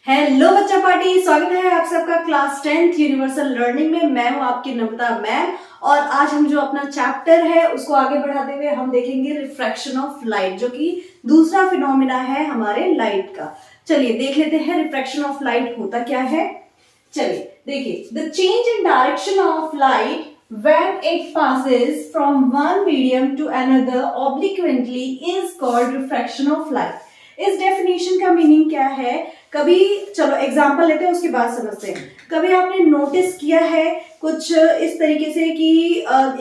Hello बच्चा party, स्वागत है आप सबका क्लास 10th यूनिवर्सल लर्निंग में। मैं हूं आपकी नम्रता मैम और आज हम जो अपना चैप्टर है उसको आगे बढ़ाते हुए हम देखेंगे रिफ्रैक्शन ऑफ लाइट, जो कि दूसरा फिनोमेना है हमारे लाइट का। चलिए देख लेते हैं रिफ्रैक्शन ऑफ लाइट होता क्या है। चलिए देखिए, the change in direction of light when it passes from one medium to another obliquely is called refraction of light। इस डेफिनेशन का मीनिंग क्या है? कभी चलो एग्जांपल लेते हैं, उसके बाद समझते हैं। कभी आपने नोटिस किया है कुछ इस तरीके से कि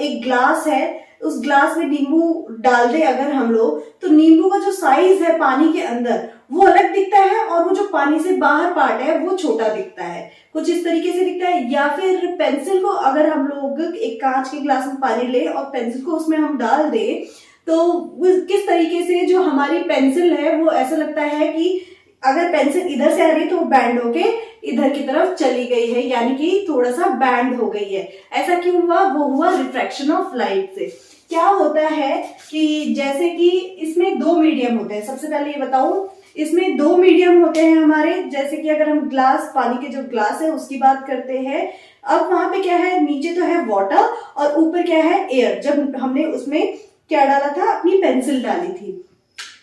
एक ग्लास है, उस ग्लास में नींबू डाल दे अगर हम लोग, तो नींबू का जो साइज है पानी के अंदर वो अलग दिखता है और वो जो पानी से बाहर पार्ट है वो छोटा दिखता है, कुछ इस तरीके से दिखता है। या फिर पेंसिल को अगर हम लोग एक कांच के ग्लास में पानी ले और पेंसिल को उसमें हम डाल दे, तो किस तरीके से जो हमारी पेंसिल है वो ऐसा लगता है कि अगर पेंसिल इधर से आ रही है तो वो बैंड होके इधर की तरफ चली गई है, यानी कि थोड़ा सा बैंड हो गई है। ऐसा क्यों हुआ? वो हुआ रिफ्रैक्शन ऑफ लाइट से। क्या होता है कि जैसे कि इसमें दो मीडियम होते हैं। सबसे पहले ये बताऊं, इसमें दो मीडियम होते हैं हमारे। जैसे कि अगर हम ग्लास, पानी के जो ग्लास है उसकी बात करते हैं, अब वहां पे क्या है, नीचे तो है वाटर और ऊपर क्या है, एयर। जब हमने उसमें क्या डाला था, अपनी पेंसिल डाली थी,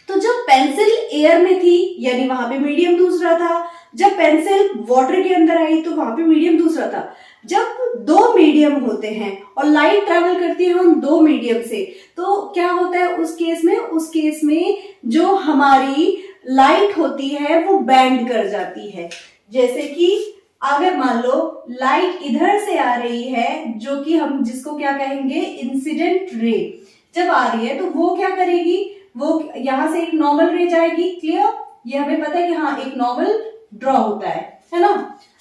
तो जब पेंसिल एयर में थी यानी वहां पे मीडियम दूसरा था। जब पेंसिल वाटर के अंदर आई तो वहां पे मीडियम दूसरा था। जब दो मीडियम होते हैं और लाइट ट्रैवल करती है हम दो मीडियम से, तो क्या होता है उस केस में जो हमारी लाइट होती है वो बैंड कर जाती है। जैसे कि अगर मान लो लाइट इधर से आ रही है, जो कि हम जिसको क्या कहेंगे, इंसिडेंट रे, जब आ रही है तो वो क्या करेगी, वो यहां से एक नॉर्मल रे जाएगी। क्लियर? ये हमें पता है कि हाँ एक नॉर्मल ड्रॉ होता है ना।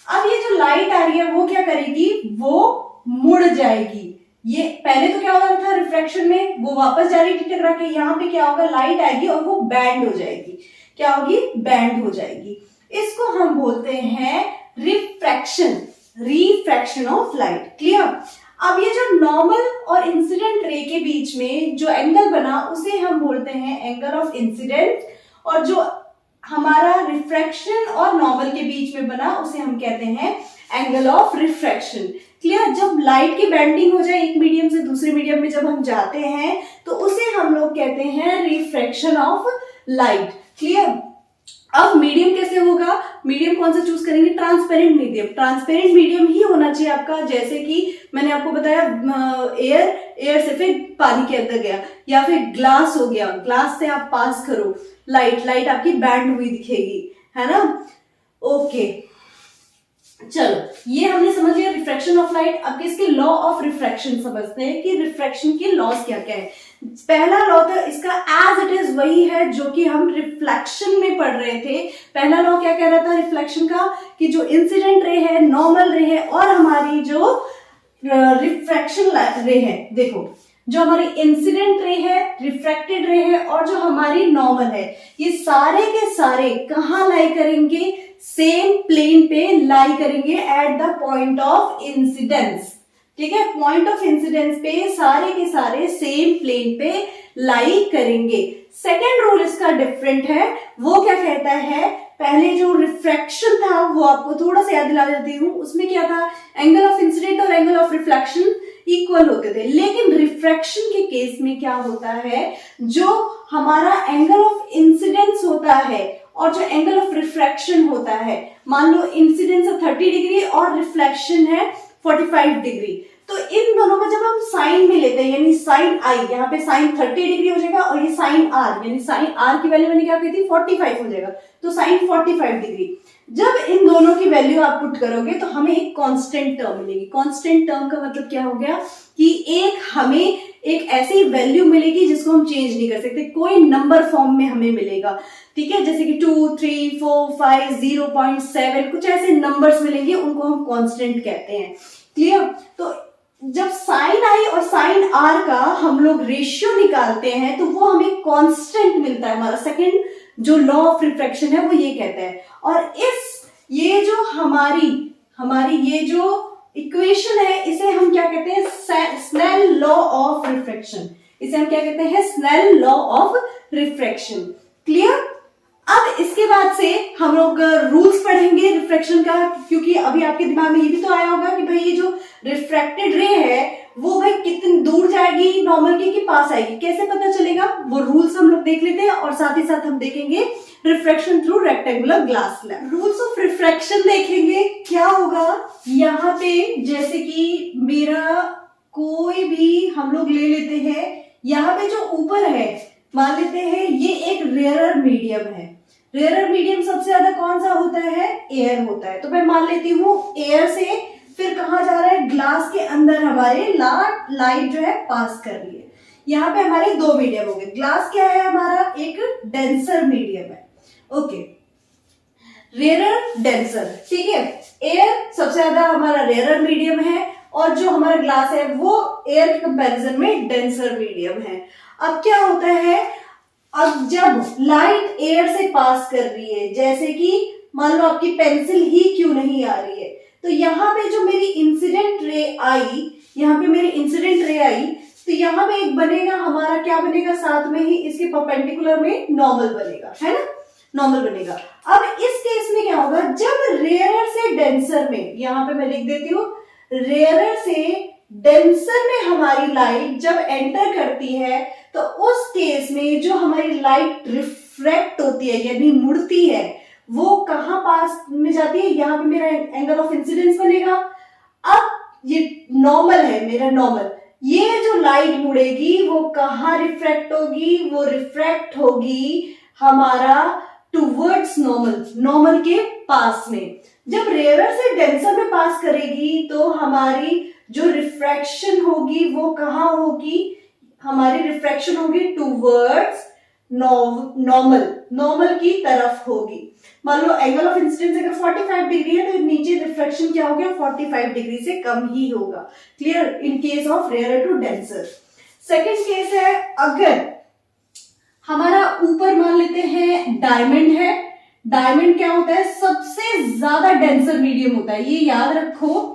अब ये जो लाइट आ रही है वो क्या करेगी, वो मुड़ जाएगी। ये पहले तो क्या हो रहा था रिफ्रैक्शन में, वो वापस जा रही टकरा के, यहाँ पे क्या होगा, लाइट आएगी और वो बैंड हो जाएगी। क्या होगी? बैंड हो जाएगी। इसको हम बोलते हैं रिफ्रैक्शन ऑफ लाइट। क्लियर? अब ये जो नॉर्मल और इंसिडेंट रे के बीच में जो एंगल बना उसे हम बोलते हैं एंगल ऑफ इंसिडेंट, और जो हमारा रिफ्रैक्शन और नॉर्मल के बीच में बना उसे हम कहते हैं एंगल ऑफ रिफ्रैक्शन। क्लियर? जब लाइट की बेंडिंग हो जाए एक मीडियम से दूसरे मीडियम में जब हम जाते हैं तो उसे हम लोग कहते हैं रिफ्रैक्शन ऑफ लाइट। क्लियर? अब मीडियम कैसे होगा? मीडियम कौन सा चूज करेंगे? Transparent medium. ट्रांसपेरेंट मीडियम ही होना चाहिए आपका। जैसे कि मैंने आपको बताया एयर से फिर पानी के अंदर गया, या फिर ग्लास हो गया, ग्लास से आप पास करो लाइट आपकी बैंड हुई दिखेगी, है ना। ओके चलो, ये हमने समझ लिया रिफ्रैक्शन ऑफ लाइट। अब इसके लॉ ऑफ रिफ्रैक्शन समझते हैं कि रिफ्रैक्शन के लॉस क्या क्या है। पहला लॉ तो इसका एज इट इज वही है जो कि हम रिफ्लेक्शन में पढ़ रहे थे। पहला लॉ क्या कह रहा था रिफ्लेक्शन का, कि जो इंसिडेंट रे है, नॉर्मल रे है और हमारी जो रिफ्रैक्शन रे है, देखो जो हमारी इंसिडेंट रे है, रिफ्रैक्टेड रे है और जो हमारी नॉर्मल है, ये सारे के सारे कहाँ लाई करेंगे? सेम प्लेन पे लाई करेंगे at the point of incidence. ठीक है? पॉइंट ऑफ इंसिडेंस पे सारे के सारे सेम प्लेन पे लाई करेंगे। सेकेंड रूल इसका डिफरेंट है। वो क्या कहता है, पहले जो रिफ्रैक्शन था वो आपको थोड़ा सा याद दिला देती हूँ, उसमें क्या था, एंगल ऑफ इंसिडेंट और एंगल ऑफ रिफ्लेक्शन इक्वल होते थे। लेकिन रिफ्रैक्शन के केस में क्या होता है, जो हमारा एंगल ऑफ इंसिडेंस होता है और जो एंगल ऑफ रिफ्रैक्शन होता है, मान लो इंसिडेंस है 30 डिग्री और रिफ्लेक्शन है 45 डिग्री, तो इन दोनों को जब हम साइन में लेते हैं, यानी साइन आई, यहाँ पे साइन 30 डिग्री हो जाएगा और ये साइन आर, यानी साइन आर की वैल्यू मैंने क्या कही थी 45 हो जाएगा, तो साइन 45 डिग्री। जब इन दोनों की वैल्यू आप पुट करोगे तो हमें एक कांस्टेंट टर्म मिलेगी। कांस्टेंट टर्म का मतलब क्या हो गया कि हमें एक ऐसी वैल्यू मिलेगी जिसको हम चेंज नहीं कर सकते, कोई नंबर फॉर्म में हमें मिलेगा। ठीक है? जैसे कि 2, 3, 4, 5, 0.7 कुछ ऐसे नंबर्स मिलेंगे, उनको हम कांस्टेंट कहते हैं। क्लियर? तो जब साइन आई और साइन आर का हम लोग रेशियो निकालते हैं तो वो हमें कांस्टेंट मिलता है। हमारा सेकंड जो लॉ ऑफ रिफ्रैक्शन है वो ये कहता है। और ये जो हमारी ये जो इक्वेशन है इसे हम क्या कहते हैं, स्नेल लॉ ऑफ रिफ्रैक्शन। इसे हम क्या कहते हैं, Snell law of refraction. Clear? अब अब इसके बाद से हम लोग रूल्स पढ़ेंगे रिफ्रैक्शन का, क्योंकि अभी आपके दिमाग में ये भी तो आया होगा कि भाई ये जो रिफ्रैक्टेड रे है वो भाई कितनी दूर जाएगी नॉर्मल के कि पास आएगी, कैसे पता चलेगा, वो रूल्स हम लोग देख लेते हैं और साथ ही साथ हम देखेंगे refraction through rectangular glass slab. Rules of refraction देखेंगे क्या होगा। यहाँ पे जैसे कि मेरा कोई भी हम लोग ले लेते हैं, यहाँ पे जो ऊपर है मान लेते हैं ये एक रेयरर मीडियम है। रेयरर मीडियम सबसे ज्यादा कौन सा होता है, एयर होता है। तो मैं मान लेती हूँ एयर से फिर कहाँ जा रहा है, ग्लास के अंदर हमारे लाइट जो है पास कर रही है। यहाँ पे हमारे दो मीडियम हो गए। ग्लास क्या है हमारा, एक डेंसर मीडियम है। ओके, रेयरर डेंसर, ठीक है। एयर सबसे ज्यादा हमारा रेयरर मीडियम है और जो हमारा ग्लास है वो एयर के कंपैरिजन में डेंसर मीडियम है। अब क्या होता है, अब जब लाइट एयर से पास कर रही है, जैसे कि मान लो आपकी पेंसिल ही क्यों नहीं आ रही है, तो यहाँ पे जो मेरी इंसिडेंट रे आई, यहाँ पे मेरी इंसिडेंट रे आई, तो यहाँ पे एक बनेगा हमारा, क्या बनेगा, साथ में ही इसके परपेंडिकुलर में नॉर्मल बनेगा, है ना, नॉर्मल बनेगा। अब इस केस में क्या होगा, जब रेयरर से डेंसर में, यहाँ पे मैं लिख देती हूँ, रेयरर से डेंसर में हमारी लाइट जब एंटर करती है तो उस केस में जो हमारी लाइट रिफ्रैक्ट होती है यानी मुड़ती है, वो कहां पास में जाती है, यहाँ पे मेरा एंगल ऑफ इंसिडेंस बनेगा। अब ये नॉर्मल है मेरा, नॉर्मल, ये जो लाइट मुड़ेगी वो कहां रिफ्रैक्ट होगी, वो रिफ्रैक्ट होगी हमारा टुवर्ड्स नॉर्मल, नॉर्मल के पास में। जब रेयरर से डेंसर में पास करेगी तो हमारी जो रिफ्रैक्शन होगी वो कहां होगी, हमारी रिफ्रैक्शन होगी टुवर्ड्स नॉर्मल, नॉर्मल की तरफ होगी। मान लो एंगल ऑफ इंसिडेंस अगर 45 डिग्री है तो नीचे रिफ्रैक्शन क्या हो गया, 45 डिग्री से कम ही होगा। Clear, in case of rarer to denser. Second case है, अगर हमारा ऊपर मान लेते हैं डायमंड है, डायमंड क्या होता है, सबसे ज्यादा डेंसर मीडियम होता है, ये याद रखो।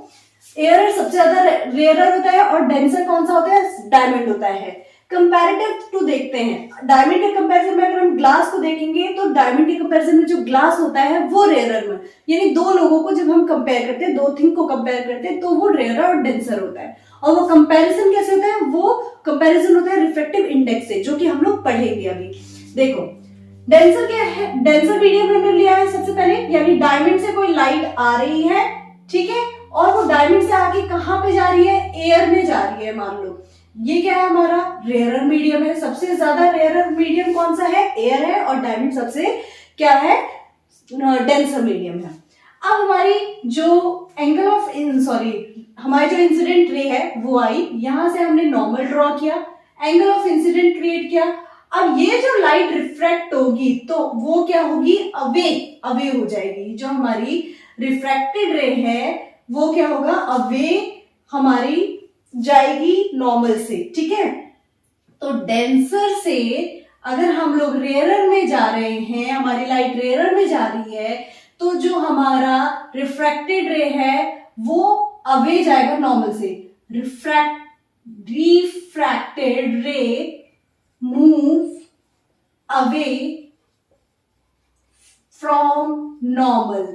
एयर सबसे ज्यादा रेयरर होता है और डेंसर कौन सा होता है, डायमंड होता है। कंपैरेटिव टू देखते हैं, डायमंड के कंपैरिजन में अगर हम ग्लास को देखेंगे तो डायमंड के कंपैरिजन में जो ग्लास होता है वो रेयरर में, यानी दो लोगों को जब हम कंपेयर करते हैं, दो थिंग को कंपेयर करते हैं तो वो रेयरर और डेंसर होता है। और वो कंपैरिजन कैसे होता है, वो कंपैरिजन होता है रिफ्रैक्टिव इंडेक्स से, जो कि हम लोग पढ़ेंगे अभी। देखो डेंसर क्या है, डेंसर मीडियम हमने लिया है सबसे पहले, यानी डायमंड से कोई लाइट आ रही है, ठीक है, और वो डायमंड से आके कहां पे जा रही है, एयर में जा रही है। मान लो ये क्या है हमारा, रेयरर मीडियम है। सबसे ज्यादा रेयरर मीडियम कौन सा है, एयर है, और डायमंड सबसे क्या है, डेंसर मीडियम है। अब हमारी जो एंगल ऑफ हमारी जो इंसिडेंट रे है वो आई, यहां से हमने नॉर्मल ड्रॉ किया, एंगल ऑफ इंसिडेंट क्रिएट किया। अब ये जो लाइट रिफ्रैक्ट होगी तो वो क्या होगी, अवे हो जाएगी। जो हमारी रिफ्रैक्टेड रे है वो क्या होगा, अवे हमारी जाएगी नॉर्मल से, ठीक है। तो डेंसर से अगर हम लोग रेयरर में जा रहे हैं, हमारी लाइट रेयरर में जा रही है, तो जो हमारा रिफ्रैक्टेड रे है वो अवे जाएगा नॉर्मल से। रिफ्रैक्टेड रे मूव अवे फ्रॉम नॉर्मल।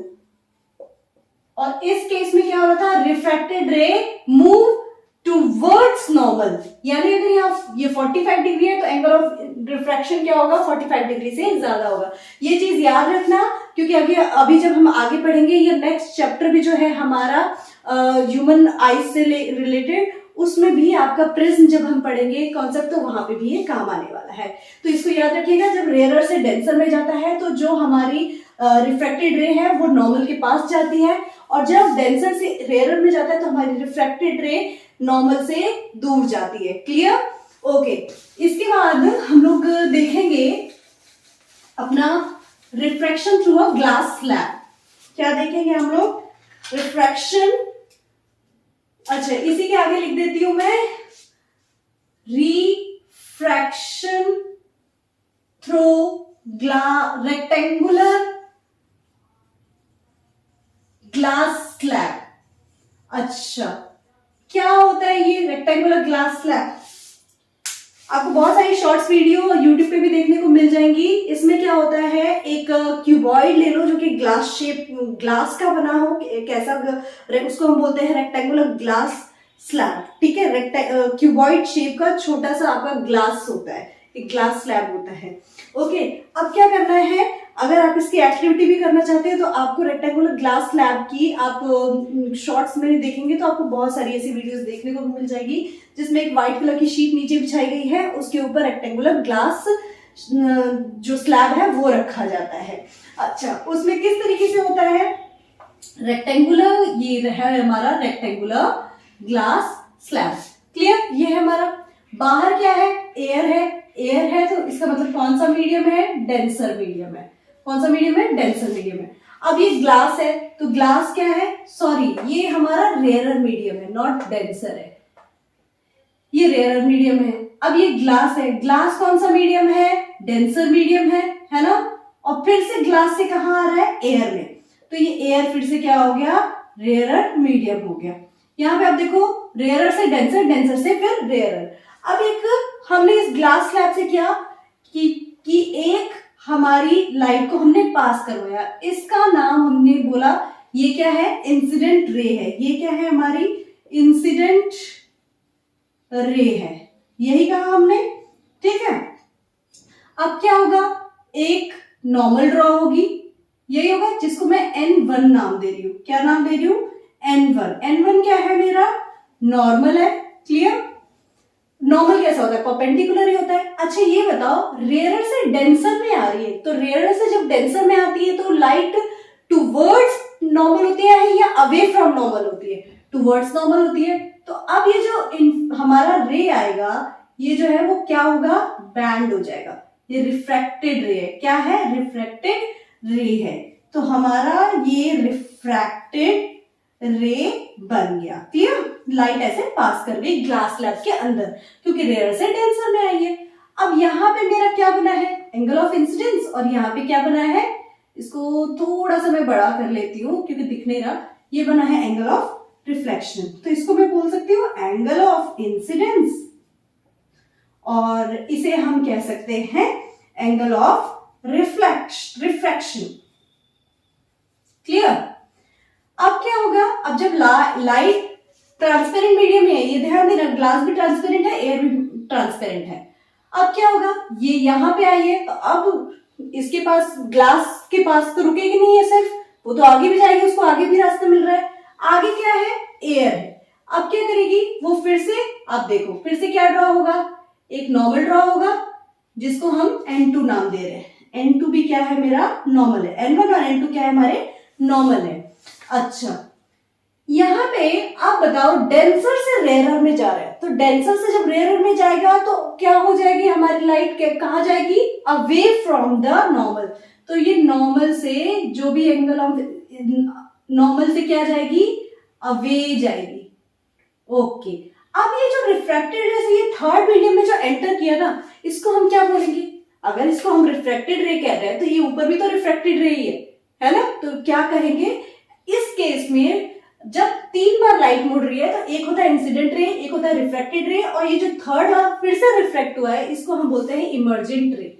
और इस केस में क्या हो रहा था, रिफ्रैक्टेड रे मूव टुवर्ड्स नॉर्मल, यानी अगर यहाँ ये 45 डिग्री है तो एंगल ऑफ रिफ्रैक्शन क्या होगा, 45 डिग्री से ज्यादा होगा। ये चीज याद रखना, क्योंकि अभी जब हम आगे पढ़ेंगे ये नेक्स्ट चैप्टर भी जो है हमारा ह्यूमन आईज से रिलेटेड, उसमें भी आपका प्रिज्म जब हम पढ़ेंगे कॉन्सेप्ट तो वहां पे भी ये काम आने वाला है। तो इसको याद रखिएगा, जब रेयरर से डेंसर में जाता है तो जो हमारी रिफ्रैक्टेड रे है वो नॉर्मल के पास जाती है, और जब डेंसर से रेयरर में जाता है तो हमारी रिफ्रैक्टेड रे नॉर्मल से दूर जाती है। Clear, okay. इसके बाद हम लोग देखेंगे अपना refraction through a glass slab. क्या देखेंगे हम लोग, रिफ्रैक्शन, अच्छा इसी के आगे लिख देती हूं मैं, refraction through rectangular glass slab. अच्छा क्या होता है ये रेक्टेंगुलर ग्लास स्लैब, आपको बहुत सारी शॉर्ट्स वीडियो यूट्यूब पे भी देखने को मिल जाएंगी इसमें क्या होता है, एक क्यूबॉइड ले लो जो कि ग्लास शेप, ग्लास का बना हो, कैसा, उसको हम बोलते हैं रेक्टेंगुलर ग्लास स्लैब, ठीक है। क्यूबॉइड शेप का छोटा सा आपका ग्लास होता है, एक ग्लास स्लैब होता है। ओके, अब क्या करना है, अगर आप इसकी एक्टिविटी भी करना चाहते हैं तो आपको रेक्टेंगुलर ग्लास स्लैब की आप शॉर्ट्स में देखेंगे तो आपको बहुत सारी ऐसी वीडियोस देखने को मिल जाएगी जिसमें एक व्हाइट कलर की शीट नीचे बिछाई गई है, उसके ऊपर रेक्टेंगुलर ग्लास जो स्लैब है वो रखा जाता है। अच्छा, उसमें किस तरीके से होता है, रेक्टेंगुलर, ये है हमारा रेक्टेंगुलर ग्लास स्लैब, क्लियर। ये है हमारा, बाहर क्या है, एयर है, एयर है तो इसका मतलब कौन सा मीडियम है, डेंसर मीडियम है। कौन सा मीडियम है, डेंसर मीडियम है। अब ये ग्लास है तो ग्लास क्या है, सॉरी ये हमारा रेयरर मीडियम है, नॉट डेंसर है, ये रेयरर मीडियम है। अब ये ग्लास है, ग्लास कौन सा मीडियम है, डेंसर मीडियम है ना। और फिर से ग्लास से कहां आ रहा है, एयर में, तो ये एयर फिर से क्या हो गया, रेयरर मीडियम हो गया। यहाँ पे आप देखो, रेयरर से डेंसर, डेंसर से फिर रेयरर। अब एक हमने इस ग्लास स्लैब से किया कि एक हमारी लाइट को हमने पास करवाया, इसका नाम हमने बोला ये क्या है, इंसिडेंट रे है। ये क्या है, हमारी इंसिडेंट रे है, यही कहा हमने, ठीक है। अब क्या होगा, एक नॉर्मल ड्रॉ होगी, यही होगा जिसको मैं N1 नाम दे रही हूं। क्या नाम दे रही हूं, N1। N1 क्या है, मेरा नॉर्मल है, क्लियर। नॉर्मल कैसा होता है, परपेंडिकुलर ही होता है। अच्छा ये बताओ, रेयरर से डेंसर में आ रही है, तो रेयरर से जब डेंसर में आती है तो लाइट टुवर्ड्स नॉर्मल होती है या अवे फ्रॉम नॉर्मल होती है, टुवर्ड्स नॉर्मल होती है। तो अब ये जो हमारा रे आएगा, ये जो है वो क्या होगा, बैंड हो जाएगा, ये रिफ्रैक्टेड रे है। क्या है, रिफ्रैक्टेड रे है। तो हमारा ये रिफ्रैक्टेड रे बन गया, क्लियर। लाइट ऐसे पास कर गई ग्लास स्लैब के अंदर, क्योंकि रेयर से डेंसर में आई है। अब यहाँ पे मेरा क्या बना है, एंगल ऑफ इंसिडेंस, और यहाँ पे क्या बना है, इसको थोड़ा सा मैं बड़ा कर लेती हूँ क्योंकि दिख नहीं रहा, ये बना है एंगल ऑफ रिफ्लेक्शन। तो इसको मैं बोल सकती हूँ एंगल ऑफ इंसिडेंस, और इसे हम कह सकते हैं एंगल ऑफ रिफ्रैक्शन, क्लियर। अब क्या होगा, अब जब लाइट ट्रांसपेरेंट मीडियम है, ये ध्यान देना, ग्लास भी ट्रांसपेरेंट है, एयर भी ट्रांसपेरेंट है। अब क्या होगा, ये यहां पे आई है तो अब इसके पास, ग्लास के पास तो रुकेगी नहीं है सिर्फ, वो तो आगे भी जाएगी, उसको आगे भी रास्ता मिल रहा है। आगे क्या है, एयर है। अब क्या करेगी वो, फिर से आप देखो, फिर से क्या ड्रॉ होगा, एक नॉर्मल ड्रॉ होगा जिसको हम N2 नाम दे रहे हैं। N2 भी क्या है, मेरा नॉर्मल है। N1 और N2 क्या है, हमारे नॉर्मल है। अच्छा, यहां पे आप बताओ, डेंसर से रेयरर में जा रहा है, तो डेंसर से जब रेयरर में जाएगा तो क्या हो जाएगी हमारी लाइट, कहां जाएगी, अवे फ्रॉम द नॉर्मल। तो ये नॉर्मल से जो भी एंगल ऑफ नॉर्मल से क्या जाएगी, अवे जाएगी। ओके, अब ये जो रिफ्रैक्टेड रे से ये थर्ड मीडियम में जो एंटर किया ना, इसको हम क्या बोलेंगे, अगर इसको हम रिफ्रैक्टेड रे कह रहे हैं तो ये ऊपर भी तो रिफ्रैक्टेड रे ही है ना। तो क्या कहेंगे इस केस में, जब 3 बार लाइट मुड़ रही है तो एक होता है इंसिडेंट रे, एक होता है रिफ्रैक्टेड रे, और ये जो थर्ड बार फिर से रिफ्रैक्ट हुआ है इसको हम बोलते हैं इमर्जेंट रे,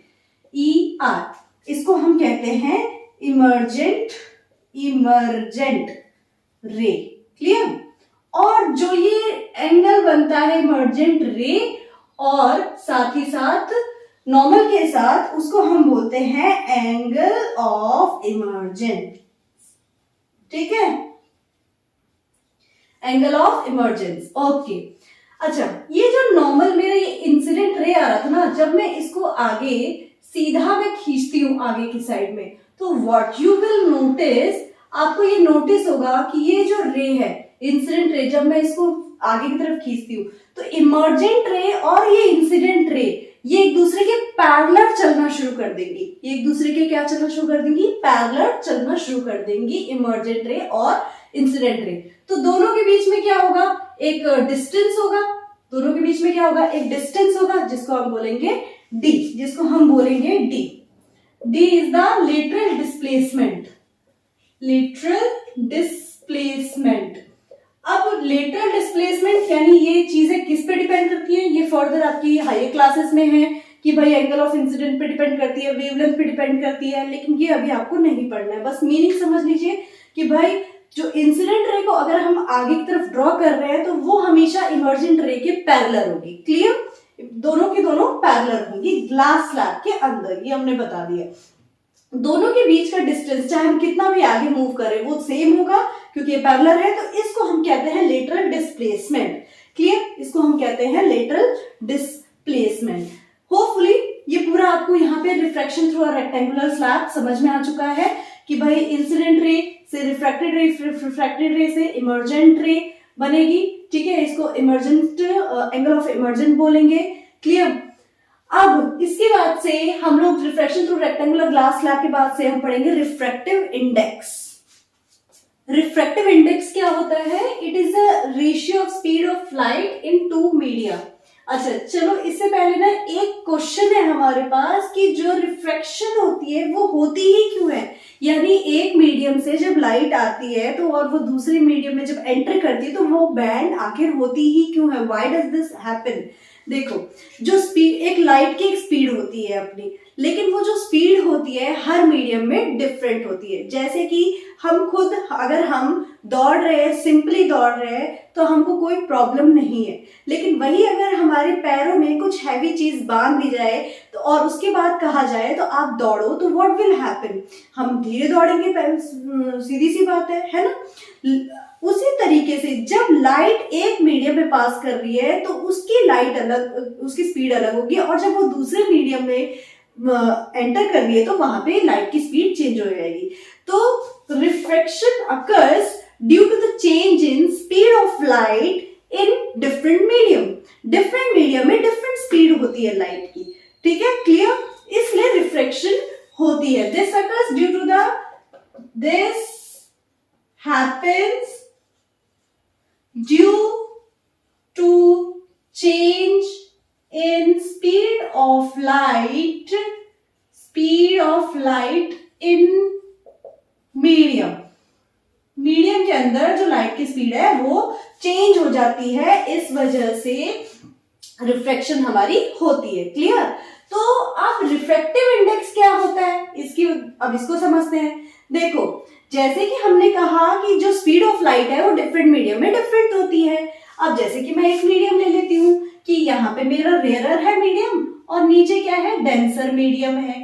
ER। इसको हम कहते हैं इमर्जेंट रे, क्लियर। और जो ये एंगल बनता है इमर्जेंट रे और साथ ही साथ नॉर्मल के साथ, उसको हम बोलते हैं एंगल ऑफ इमर्जेंस, ठीक है, एंगल ऑफ इमर्जेंस। ओके, अच्छा, ये जो नॉर्मल मेरा ये इंसिडेंट रे आ रहा था ना, जब मैं इसको आगे सीधा मैं खींचती हूं आगे की साइड में, तो व्हाट यू विल नोटिस, आपको ये नोटिस होगा कि ये जो रे है इंसिडेंट रे, जब मैं इसको आगे की तरफ खींचती हूँ तो इमर्जेंट रे और ये इंसिडेंट रे ये एक दूसरे के पैरेलल चलना शुरू कर देंगी। ये एक दूसरे के क्या चलना शुरू कर देंगी, पैरेलल चलना शुरू कर देंगी, इमर्जेंट रे और इंसिडेंट रे। तो दोनों के बीच में क्या होगा, एक डिस्टेंस होगा, दोनों के बीच में क्या होगा, एक डिस्टेंस होगा जिसको हम बोलेंगे d, जिसको हम बोलेंगे d। d is the lateral displacement, lateral displacement. अब लेटरल डिस्प्लेसमेंट यानी ये चीजें किस पे डिपेंड करती है, ये फर्दर आपकी हायर क्लासेस में है कि भाई एंगल ऑफ इंसिडेंट पे डिपेंड करती है, वेवलेंथ पे डिपेंड करती है, लेकिन ये अभी आपको नहीं पढ़ना है। बस मीनिंग समझ लीजिए कि भाई जो इंसिडेंट रे को अगर हम आगे की तरफ ड्रॉ कर रहे हैं तो वो हमेशा इमर्जेंट रे के पैरेलल होगी। क्लियर? दोनों की दोनों पैरेलल होंगी ग्लास स्लैब के अंदर, ये हमने बता दिया। दोनों के बीच का डिस्टेंस चाहे हम कितना भी आगे मूव करें वो सेम होगा क्योंकि ये पैरेलल है, तो इसको हम कहते हैं लेटरल डिस्प्लेसमेंट। क्लियर? इसको हम कहते हैं लेटरल डिस्प्लेसमेंट। होपफुली ये पूरा आपको यहाँ पे refraction through a rectangular slab समझ में आ चुका है कि भाई इंसिडेंट रे से रिफ्रैक्टेड रे से इमर्जेंट रे बनेगी। ठीक है, इसको इमर्जेंट एंगल ऑफ इमर्जेंट बोलेंगे। क्लियर? अब इसके बाद से हम लोग refraction through rectangular glass slab के बाद से हम पढ़ेंगे रिफ्रैक्टिव इंडेक्स। रिफ्रैक्टिव इंडेक्स क्या होता है? It is a ratio of speed of light in two media. अच्छा चलो, इससे पहले ना एक क्वेश्चन है हमारे पास कि जो रिफ्रैक्शन होती है वो होती ही क्यों है, यानी एक मीडियम से जब लाइट आती है तो और वो दूसरे मीडियम में जब एंटर करती है तो वो बैंड आखिर होती ही क्यों है? Why does this happen? देखो, जो स्पीड, एक लाइट की एक स्पीड होती है अपनी, लेकिन वो जो स्पीड होती है हर मीडियम में डिफरेंट होती है। जैसे कि हम खुद अगर हम दौड़ रहे हैं, सिंपली दौड़ रहे हैं, तो हमको कोई प्रॉब्लम नहीं है, लेकिन वही अगर हमारे पैरों में कुछ हैवी चीज बांध दी जाए तो और उसके बाद कहा जाए तो आप दौड़ो, तो व्हाट विल हैपन? हम धीरे दौड़ेंगे, सीधी सी बात है ना? उसी तरीके से जब लाइट एक मीडियम में पास कर रही है तो उसकी लाइट अलग, उसकी स्पीड अलग होगी, और जब वो दूसरे मीडियम में एंटर कर रही है तो वहां पे लाइट की स्पीड चेंज हो जाएगी। तो refraction occurs due to the change in speed of light in different medium. Different medium में डिफरेंट स्पीड होती है लाइट की। ठीक है, क्लियर? इसलिए रिफ्रैक्शन होती है। This occurs due to the, this happens due to change in speed of light in medium के अंदर जो लाइट की स्पीड है वो चेंज हो जाती है, इस वजह से रिफ्रैक्शन हमारी होती है। क्लियर? तो अब रिफ्रैक्टिव इंडेक्स क्या होता है इसकी, अब इसको समझते हैं। देखो, जैसे कि हमने कहा कि जो स्पीड ऑफ लाइट है वो डिफरेंट मीडियम में डिफरेंट होती है। अब जैसे कि मैं एक मीडियम ले लेती हूँ कि यहाँ पे मेरा रेयरर है मीडियम और नीचे क्या है? डेंसर मीडियम है।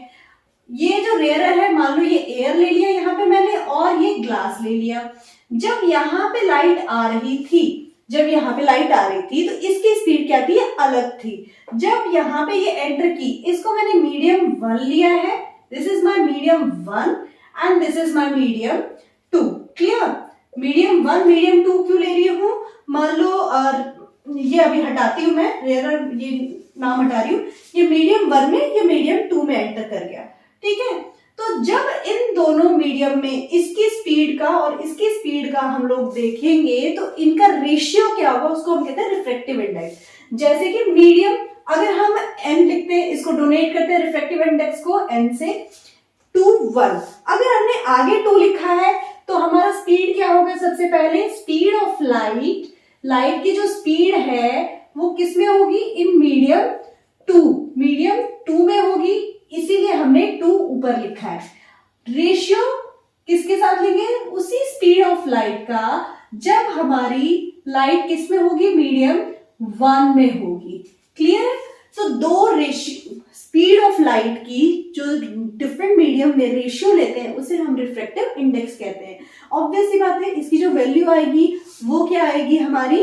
ये जो रेयरर है, मान लो ये एयर ले लिया यहाँ पे मैंने और ये ग्लास ले लिया। जब यहाँ पे लाइट आ रही थी तो इसकी स्पीड क्या थी? अलग थी। जब यहाँ पे ये एंटर की, इसको मैंने मीडियम 1 लिया है, this is my medium 1 and this is my medium 2. Clear? Medium 1 medium 2 क्यों ले रही हूँ? मान लो ये अभी हटाती हूँ मैं, रेयर ये नाम हटा रही हूँ, ये मीडियम 1 में, ये मीडियम 2 में एंटर कर गया। ठीक है, तो जब इन दोनों मीडियम में इसकी स्पीड का और इसकी स्पीड का हम लोग देखेंगे तो इनका रेशियो क्या होगा, उसको हम कहते हैं रिफ्रैक्टिव इंडेक्स। जैसे कि मीडियम, अगर हम n लिखते हैं, इसको डोनेट करते हैं रिफ्रैक्टिव इंडेक्स को n से 2 1। अगर हमने आगे 2 लिखा है तो हमारा स्पीड क्या होगा? सबसे पहले स्पीड ऑफ लाइट की जो स्पीड है वो किस में होगी? इन मीडियम 2 में होगी, इसीलिए हमने 2 ऊपर लिखा है। रेशियो किसके साथ लेंगे? उसी स्पीड ऑफ लाइट का, जब हमारी लाइट किस में होगी? मीडियम 1 में होगी। क्लियर? तो दो रेशियो स्पीड ऑफ लाइट की जो डिफरेंट मीडियम में रेशियो लेते हैं उसे हम रिफ्रैक्टिव इंडेक्स कहते हैं। ऑब्वियस सी बात है, इसकी जो वैल्यू आएगी वो क्या आएगी? हमारी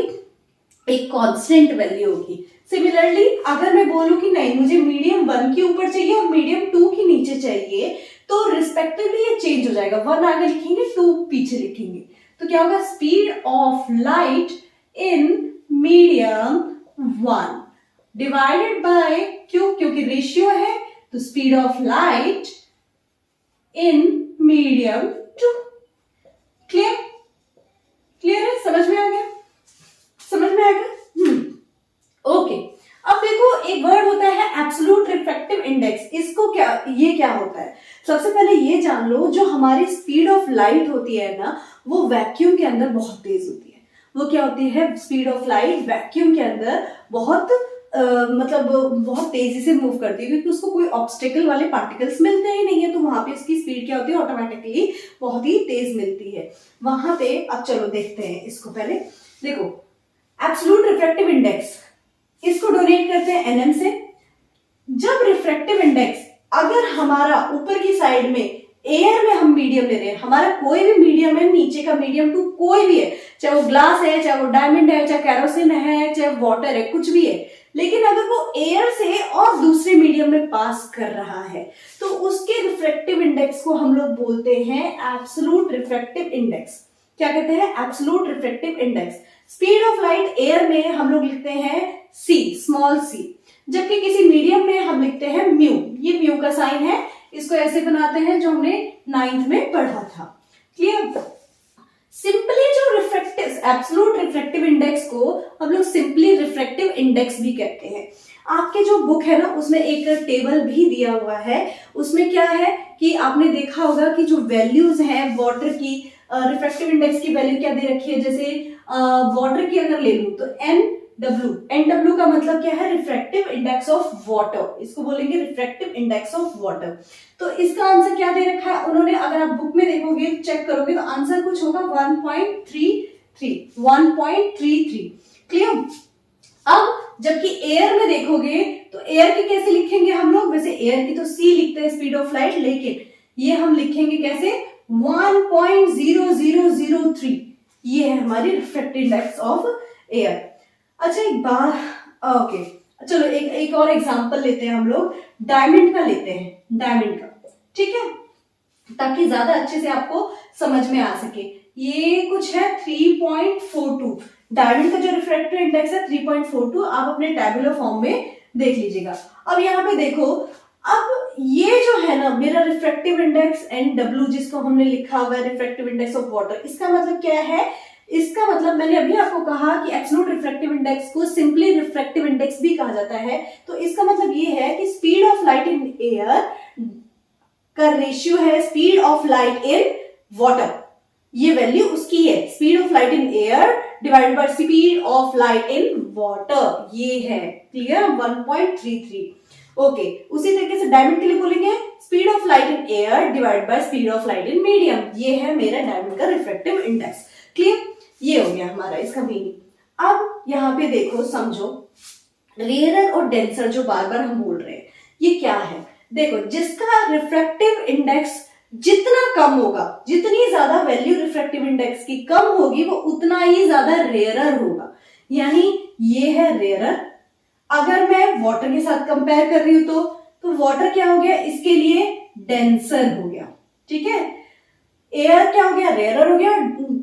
एक कांस्टेंट वैल्यू होगी। सिमिलरली अगर मैं बोलूं कि नहीं, मुझे मीडियम 1 के ऊपर चाहिए और मीडियम 2 के नीचे चाहिए, तो रिस्पेक्टिवली ये चेंज हो जाएगा। 1 आगे लिखेंगे, 2 पीछे लिखेंगे, तो क्या होगा? Speed of light in medium 1 divided by क्यों? क्योंकि रेशियो है, तो speed of light in medium 2। Clear? Clear है? समझ में आ गया? ओके। अब देखो, एक वर्ड होता है एब्सोल्यूट रिफ्रैक्टिव इंडेक्स। इसको ये क्या होता है? सबसे पहले ये जान लो, जो हमारी स्पीड ऑफ लाइट होती है ना, वो वैक्यूम के अंदर बहुत तेज होती है। वो क्या होती है? स्पीड ऑफ लाइट वैक्यूम के अंदर बहुत मतलब बहुत तेजी से मूव करती है, क्योंकि उसको कोई ऑब्स्टेकल वाले पार्टिकल्स मिलते ही नहीं है, तो वहां पे उसकी स्पीड क्या होती है, ऑटोमेटिकली बहुत ही तेज मिलती है वहां पे। अब चलो देखते हैं इसको। पहले देखो एब्सोल्यूट रिफ्रैक्टिव इंडेक्स, इसको डोनेट करते हैं एनएम से। जब रिफ्रैक्टिव इंडेक्स अगर हमारा ऊपर की साइड में एयर में हम मीडियम ले रहे हैं, हमारा कोई भी मीडियम है, नीचे का मीडियम टू कोई भी है, चाहे वो ग्लास है, चाहे वो डायमंड है, चाहे कैरोसिन है, चाहे वाटर है, कुछ भी है, लेकिन अगर वो एयर से और दूसरे मीडियम में पास कर रहा है तो उसके रिफ्रैक्टिव इंडेक्स को हम लोग बोलते हैं एब्सोल्यूट रिफ्रैक्टिव इंडेक्स। क्या कहते हैं, absolute refractive index. Speed of light air में हम लोग लिखते हैं सी, स्मॉल सी, जबकि किसी मीडियम में हम लिखते हैं म्यू। ये म्यू का साइन है, इसको ऐसे बनाते हैं जो हमने 9th में पढ़ा था। क्लियर। सिंपली जो रिफ्रैक्टिव एब्सोल्यूट रिफ्रैक्टिव इंडेक्स को हम लोग सिंपली रिफ्रैक्टिव इंडेक्स भी कहते हैं। आपके जो बुक है ना उसमें एक टेबल भी दिया हुआ है, उसमें क्या है कि आपने देखा होगा कि जो वैल्यूज हैं वाटर की, रिफ्रैक्टिव इंडेक्स की वैल्यू क्या दे रखी है। जैसे वाटर की अगर ले लूं तो NW का मतलब क्या है, रिफ्रैक्टिव इंडेक्स ऑफ वाटर, इसको बोलेंगे रिफ्रैक्टिव इंडेक्स ऑफ वाटर। तो इसका आंसर क्या दे रखा है उन्होंने, अगर आप बुक में देखोगे चेक करोगे तो आंसर कुछ होगा 1.33। क्लियर। अब जबकि एयर में देखोगे तो एयर की कैसे लिखेंगे हम लोग, वैसे एयर की तो C लिखते हैं स्पीड ऑफ लाइट, लेकिन ये हम लिखेंगे कैसे 1.0003, ये है हमारी रिफ्रैक्टिव इंडेक्स ऑफ एयर। अच्छा एक बार ओके चलो एक और एग्जांपल लेते हैं हम लोग, डायमंड का लेते हैं, डायमंड का, ठीक है, ताकि ज्यादा अच्छे से आपको समझ में आ सके। ये कुछ है 3.42, डायमंड का जो रिफ्रैक्टिव इंडेक्स है 3.42, आप अपने टैबुलर फॉर्म में देख लीजिएगा। अब यहाँ पे देखो, अब ये जो है ना मेरा रिफ्रैक्टिव इंडेक्स NW, जिसको हमने लिखा हुआ है रिफ्रैक्टिव इंडेक्स ऑफ वाटर, इसका मतलब क्या है, इसका मतलब मैंने अभी आपको कहा कि एब्सोल्यूट रिफ्रैक्टिव इंडेक्स को सिंपली रिफ्रैक्टिव इंडेक्स भी कहा जाता है। तो इसका मतलब ये है कि speed of light in air का रेशियो है speed of light in water, ये वैल्यू उसकी है, speed of light in air divided by speed of light in water, ये है। क्लियर, 1.33। ओके, उसी तरीके से डायमंड के लिए बोलेंगे speed of light in air divided by speed of light in medium, ये है मेरा डायमंड का रिफ्रैक्टिव इंडेक्स। क्लियर, ये हो गया हमारा इसका मीनिंग। अब यहाँ पे देखो, समझो रेयरर और डेंसर जो बार बार हम बोल रहे हैं, ये क्या है। देखो, जिसका रिफ्रैक्टिव इंडेक्स जितना कम होगा, जितनी ज्यादा वैल्यू रिफ्रैक्टिव इंडेक्स की कम होगी, वो उतना ही ज्यादा रेयरर होगा। यानी ये है रेयरर। अगर मैं वाटर के साथ कंपेयर कर रही हूं तो वाटर क्या हो गया, इसके लिए डेंसर हो गया, ठीक है। एयर क्या हो गया, रेयरर हो गया,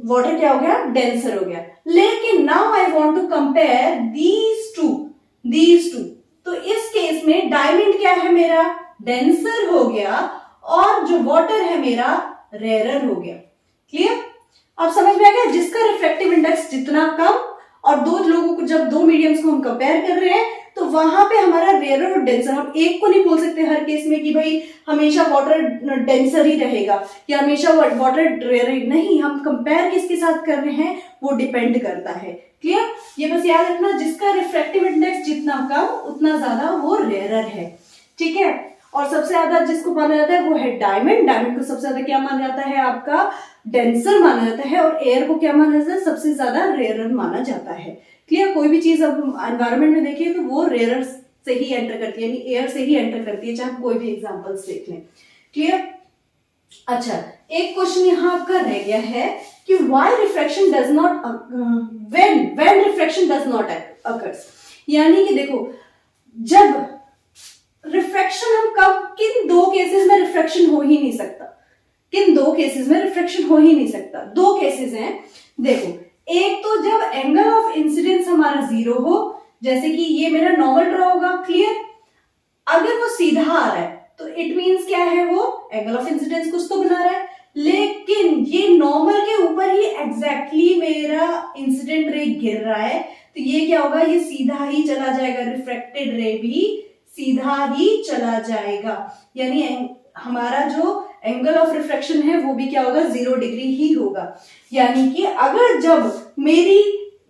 वाटर क्या हो गया, डेंसर हो गया। लेकिन now I want to compare these two, तो इस केस में डायमंड क्या है मेरा, डेंसर हो गया, और जो वाटर है मेरा रेयरर हो गया। क्लियर, अब समझ में आ गया। जिसका रिफ्रैक्टिव इंडेक्स जितना कम, और दो लोगों को, जब दो मीडियम्स को हम कंपेयर कर रहे हैं तो वहां पे हमारा रेयरर और डेंसर, हम एक को नहीं बोल सकते हर केस में कि भाई हमेशा वाटर डेंसर ही रहेगा या हमेशा वाटर रेयरर, नहीं, हम कंपेयर किसके साथ कर रहे हैं वो डिपेंड करता है। क्लियर, ये बस याद रखना, जिसका रिफ्रैक्टिव इंडेक्स जितना कम उतना ज्यादा वो रेयरर है, ठीक है। और सबसे ज्यादा जिसको माना जाता है वो है डायमंड। डायमंड को सबसे ज्यादा क्या माना जाता है, आपका डेंसर माना जाता है, और एयर को क्या माना जाता है, सबसे ज्यादा रेयरर माना जाता है। क्लियर, कोई भी चीज अब एनवायरमेंट में देखिए तो वो रेयरर से ही एंटर करती है, यानी एयर से ही एंटर करती है, चाहे हम कोई भी एग्जांपल्स देख लें। क्लियर। अच्छा, एक क्वेश्चन यहाँ आपका रह गया है कि why refraction does not, when refraction does not occurs, यानी कि देखो, जब रिफ्रैक्शन हम कब, किन दो केसेस में रिफ्रैक्शन हो ही नहीं सकता, किन दो केसेस में रिफ्रैक्शन हो ही नहीं सकता। दो केसेस हैं, देखो, एक तो जब एंगल ऑफ इंसिडेंस हमारा 0 हो, जैसे कि ये मेरा नॉर्मल ड्रॉ होगा। क्लियर, अगर वो सीधा आ रहा है तो इट मींस क्या है, वो एंगल ऑफ इंसिडेंस कुछ तो बना रहा है, लेकिन ये नॉर्मल के ऊपर ही एग्जैक्टली मेरा इंसिडेंट रे गिर रहा है, तो ये क्या होगा, ये सीधा ही चला जाएगा, रिफ्रैक्टेड रे भी सीधा ही चला जाएगा, यानी हमारा जो एंगल ऑफ रिफ्रैक्शन है वो भी क्या होगा, 0 डिग्री ही होगा। यानी कि अगर जब मेरी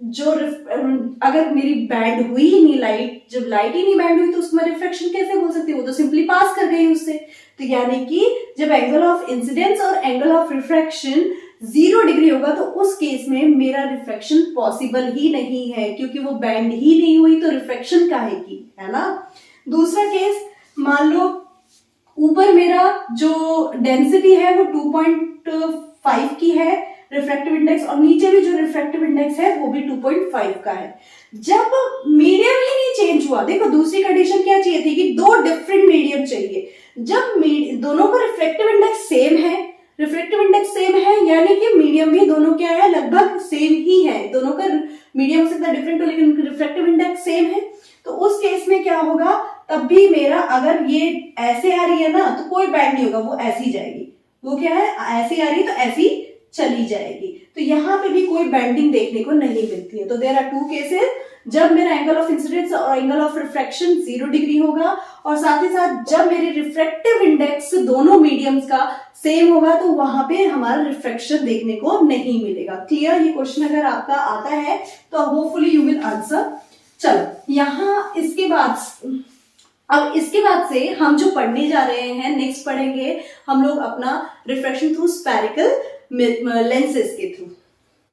जो अगर मेरी बैंड हुई ही नहीं लाइट, जब लाइट ही नहीं बैंड हुई तो उसमें रिफ्लेक्शन कैसे बोल सकती हूँ, वो तो सिंपली पास कर गई उससे। तो यानी कि जब एंगल ऑफ इंसिडेंस और एंगल ऑफ रिफ्रैक्शन 0 डिग्री होगा तो उस केस में मेरा रिफ्लेक्शन पॉसिबल ही नहीं है, क्योंकि वो बैंड ही नहीं हुई तो रिफ्लेक्शन काहे की, है ना। दूसरा केस, मान लो ऊपर मेरा जो डेंसिटी है वो 2.5 की है रिफ्रैक्टिव इंडेक्स, और नीचे भी जो रिफ्रैक्टिव इंडेक्स है वो भी 2.5 का है। जब मीडियम ही नहीं चेंज हुआ, देखो दूसरी कंडीशन क्या चाहिए थी कि 2 डिफरेंट मीडियम चाहिए। जब दोनों का रिफ्रैक्टिव इंडेक्स सेम है, रिफ्रैक्टिव इंडेक्स सेम है यानी कि मीडियम भी दोनों क्या है, लगभग सेम ही है। दोनों का मीडियम हो सकता है डिफरेंट हो, लेकिन रिफ्रैक्टिव इंडेक्स सेम है। तो उस केस में क्या होगा, तब भी मेरा अगर ये ऐसे आ रही है ना तो कोई बैंड नहीं होगा, वो ऐसी जाएगी। वो क्या है, ऐसी आ रही है तो ऐसी चली जाएगी। तो यहाँ पे भी कोई बैंडिंग देखने को नहीं मिलती है। तो देयर आर 2 केसेस, जब मेरा एंगल ऑफ इंसिडेंस और एंगल ऑफ रिफ्रैक्शन 0 डिग्री होगा, और साथ ही साथ जब मेरे रिफ्रैक्टिव इंडेक्स दोनों मीडियम्स का सेम होगा तो वहां पे हमारा रिफ्रैक्शन देखने को नहीं मिलेगा। क्लियर, ये क्वेश्चन अगर आपका आता है तो होपफुली यू विल आंसर। चलो यहाँ अब इसके बाद से हम जो पढ़ने जा रहे हैं, नेक्स्ट पढ़ेंगे हम लोग अपना रिफ्रैक्शन थ्रू स्फेरिकल लेंसेज के थ्रू।